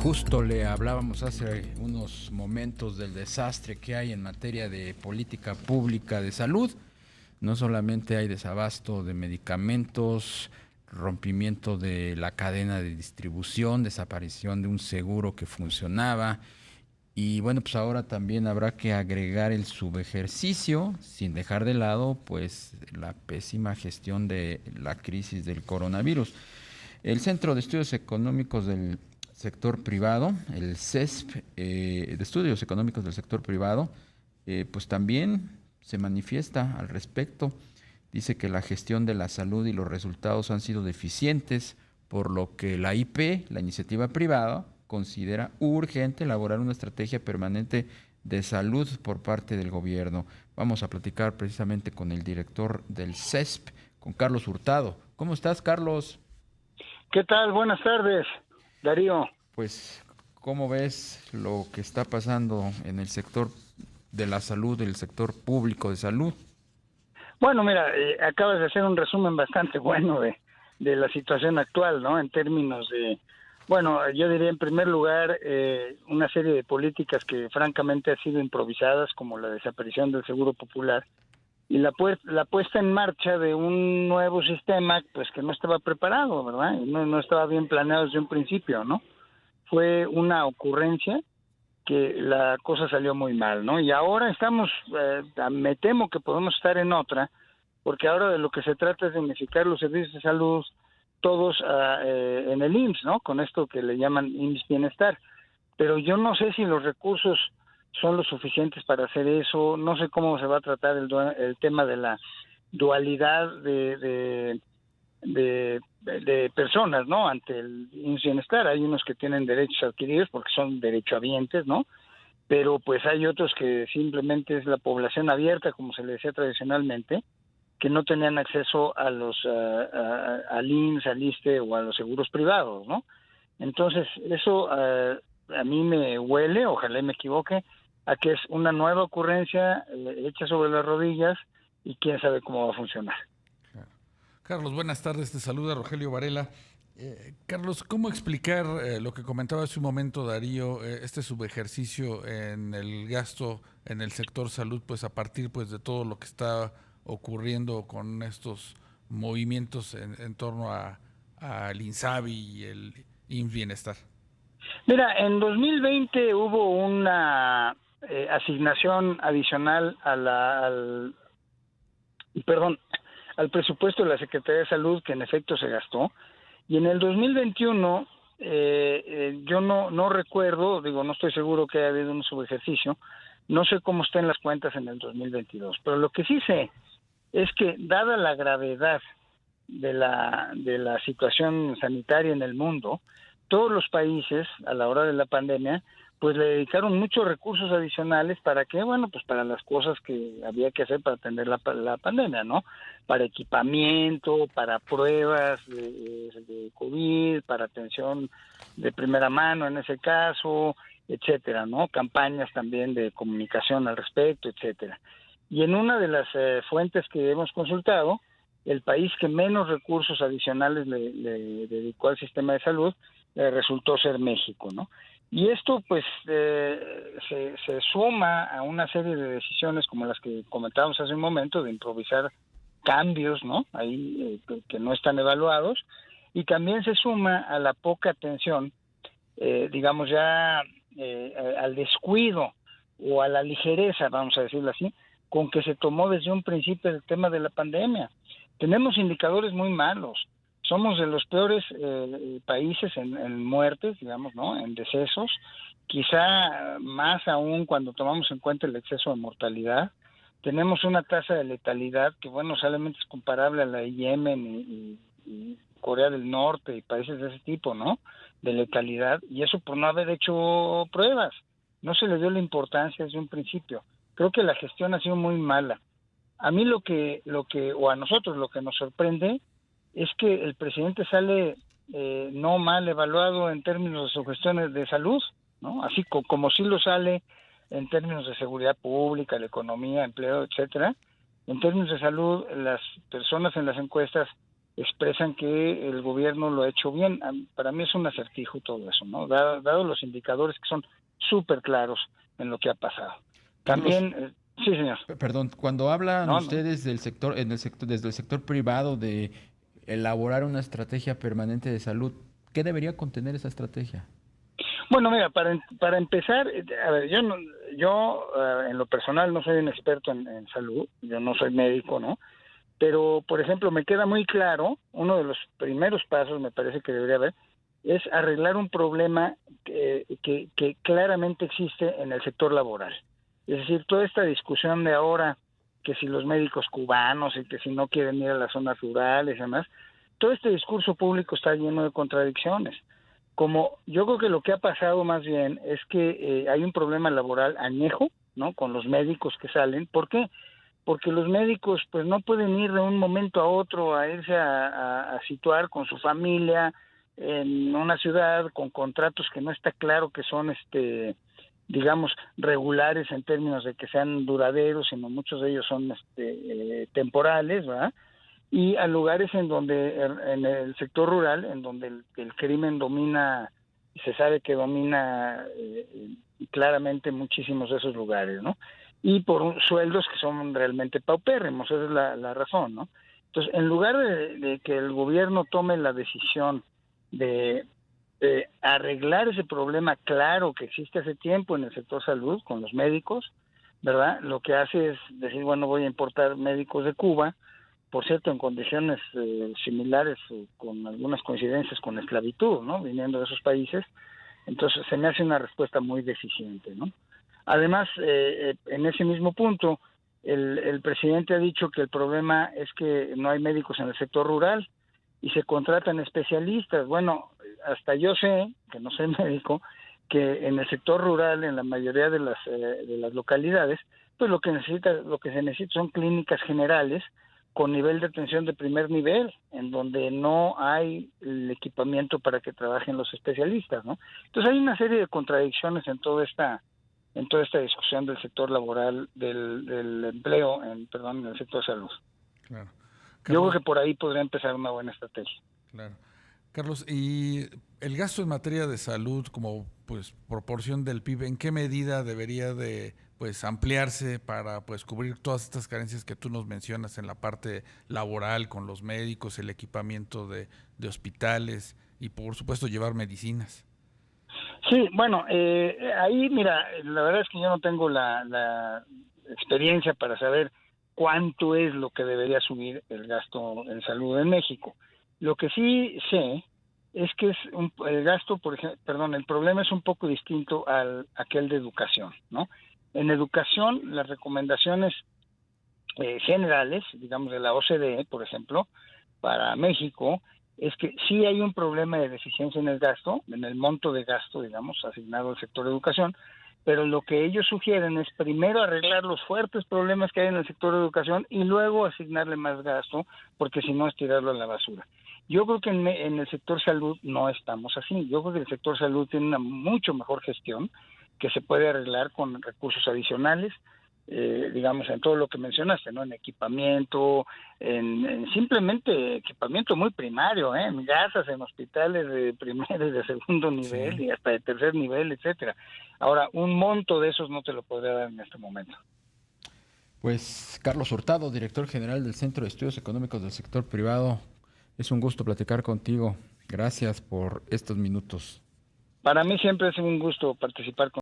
Justo le hablábamos hace unos momentos del desastre que hay en materia de política pública de salud. No solamente hay desabasto de medicamentos, rompimiento de la cadena de distribución, desaparición de un seguro que funcionaba. Y bueno, pues ahora también habrá que agregar el subejercicio, sin dejar de lado pues la pésima gestión de la crisis del coronavirus. El Centro de Estudios Económicos del Sector Privado, el CESP, de Estudios Económicos del Sector Privado, pues también se manifiesta al respecto. Dice que la gestión de la salud y los resultados han sido deficientes, por lo que la IP, la iniciativa privada, considera urgente elaborar una estrategia permanente de salud por parte del gobierno. Vamos a platicar precisamente con el director del CESP, con Carlos Hurtado. ¿Cómo estás, Carlos? ¿Qué tal? Buenas tardes, Darío. Pues, ¿cómo ves lo que está pasando en el sector de la salud, el sector público de salud? Bueno, mira, acabas de hacer un resumen bastante bueno de la situación actual, ¿no? En términos de, bueno, yo diría en primer lugar una serie de políticas que francamente han sido improvisadas, como la desaparición del Seguro Popular y la puesta en marcha de un nuevo sistema, pues que no estaba preparado, ¿verdad? No estaba bien planeado desde un principio, ¿no? Fue una ocurrencia que la cosa salió muy mal, ¿no? Y ahora estamos, me temo que podemos estar en otra, porque ahora de lo que se trata es de unificar los servicios de salud todos en el IMSS, ¿no? Con esto que le llaman IMSS Bienestar. Pero yo no sé si los recursos son los suficientes para hacer eso, no sé cómo se va a tratar el tema de la dualidad de personas, ¿no? Ante el IMSS Bienestar. Hay unos que tienen derechos adquiridos porque son derechohabientes, ¿no? Pero pues hay otros que simplemente es la población abierta, como se le decía tradicionalmente, que no tenían acceso a al IMSS, al ISSSTE o a los seguros privados, ¿no? Entonces, eso a mí me huele, ojalá me equivoque, a que es una nueva ocurrencia hecha sobre las rodillas y quién sabe cómo va a funcionar. Carlos, buenas tardes, te saluda Rogelio Varela. Carlos, ¿cómo explicar lo que comentaba hace un momento Darío, este subejercicio en el gasto en el sector salud, pues a partir pues de todo lo que está ocurriendo con estos movimientos en torno al INSABI y el IMSS Bienestar? Mira, en 2020 hubo una asignación adicional perdón, al presupuesto de la Secretaría de Salud, que en efecto se gastó, y en el 2021 yo no recuerdo, digo, no estoy seguro que haya habido un subejercicio, no sé cómo estén las cuentas en el 2022, pero lo que sí sé es que, dada la gravedad de la situación sanitaria en el mundo, todos los países a la hora de la pandemia pues le dedicaron muchos recursos adicionales para que, bueno, pues para las cosas que había que hacer para atender la pandemia, ¿no? Para equipamiento, para pruebas de COVID, para atención de primera mano en ese caso, etcétera, ¿no? Campañas también de comunicación al respecto, etcétera. Y en una de las fuentes que hemos consultado, el país que menos recursos adicionales le dedicó al sistema de salud resultó ser México, ¿no? Y esto pues se suma a una serie de decisiones como las que comentábamos hace un momento, de improvisar cambios, ¿no? Ahí que no están evaluados, y también se suma a la poca atención, digamos ya al descuido o a la ligereza, vamos a decirlo así, con que se tomó desde un principio el tema de la pandemia. Tenemos indicadores muy malos. Somos de los peores países en muertes, digamos, ¿no? En decesos, quizá más aún cuando tomamos en cuenta el exceso de mortalidad. Tenemos una tasa de letalidad que, bueno, solamente es comparable a la de Yemen y Corea del Norte y países de ese tipo, ¿no? De letalidad, y eso por no haber hecho pruebas. No se le dio la importancia desde un principio. Creo que la gestión ha sido muy mala. A mí o a nosotros lo que nos sorprende es que el presidente sale no mal evaluado en términos de sus gestiones de salud, ¿no? Así como sí lo sale en términos de seguridad pública, la economía, empleo, etcétera. En términos de salud, las personas en las encuestas expresan que el gobierno lo ha hecho bien. Para mí es un acertijo todo eso, ¿no? Dado los indicadores que son súper claros en lo que ha pasado. Carlos, También, sí, señor. perdón, cuando hablan No, no. ustedes del sector, desde el sector privado de elaborar una estrategia permanente de salud, ¿qué debería contener esa estrategia? Bueno, mira, para empezar, a ver, en lo personal no soy un experto en salud, yo no soy médico, ¿no? Pero, por ejemplo, me queda muy claro, uno de los primeros pasos me parece que debería haber, es arreglar un problema que claramente existe en el sector laboral. Es decir, toda esta discusión de ahora, que si los médicos cubanos y que si no quieren ir a las zonas rurales y demás, todo este discurso público está lleno de contradicciones. Como yo creo que lo que ha pasado más bien es que hay un problema laboral añejo, ¿no? Con los médicos que salen. ¿Por qué? Porque los médicos pues no pueden ir de un momento a otro a irse a situar con su familia en una ciudad con contratos que no está claro que son digamos regulares en términos de que sean duraderos, sino muchos de ellos son temporales, ¿verdad? Y a lugares en donde en el sector rural, en donde el crimen domina, se sabe que domina claramente muchísimos de esos lugares, ¿no? Y por sueldos que son realmente paupérrimos, esa es la razón, ¿no? Entonces, en lugar de que el gobierno tome la decisión de arreglar ese problema claro que existe hace tiempo en el sector salud con los médicos, ¿verdad? Lo que hace es decir, bueno, voy a importar médicos de Cuba, por cierto, en condiciones similares o con algunas coincidencias con la esclavitud, ¿no? Viniendo de esos países. Entonces, se me hace una respuesta muy deficiente, ¿no? Además, en ese mismo punto, el presidente ha dicho que el problema es que no hay médicos en el sector rural y se contratan especialistas. Bueno, hasta yo sé, que no soy médico, que en el sector rural, en la mayoría de las localidades, pues lo que se necesita son clínicas generales con nivel de atención de primer nivel, en donde no hay el equipamiento para que trabajen los especialistas, ¿no? Entonces hay una serie de contradicciones en toda esta discusión del sector laboral, del empleo, en el sector salud. Claro. Yo Carlos, creo que por ahí podría empezar una buena estrategia. claro. Carlos, y el gasto en materia de salud como pues proporción del PIB, ¿en qué medida debería de pues ampliarse para pues cubrir todas estas carencias que tú nos mencionas en la parte laboral con los médicos, el equipamiento de hospitales y por supuesto llevar medicinas? Sí, bueno, ahí mira, la verdad es que yo no tengo la experiencia para saber cuánto es lo que debería subir el gasto en salud en México. Lo que sí sé es que el gasto, el problema es un poco distinto al aquel de educación, ¿no? En educación, las recomendaciones generales, digamos de la OCDE, por ejemplo, para México, es que sí hay un problema de deficiencia en el gasto, en el monto de gasto, digamos, asignado al sector de educación, pero lo que ellos sugieren es primero arreglar los fuertes problemas que hay en el sector de educación y luego asignarle más gasto, porque si no es tirarlo a la basura. Yo creo que en el sector salud no estamos así. Yo creo que el sector salud tiene una mucho mejor gestión que se puede arreglar con recursos adicionales, digamos, en todo lo que mencionaste, ¿no? En equipamiento, en simplemente equipamiento muy primario, en gasas, en hospitales de primer y de segundo nivel Sí. y hasta de tercer nivel, etcétera. Ahora, un monto de esos no te lo podría dar en este momento. Pues Carlos Hurtado, director general del Centro de Estudios Económicos del Sector Privado, es un gusto platicar contigo. Gracias por estos minutos. Para mí siempre es un gusto participar con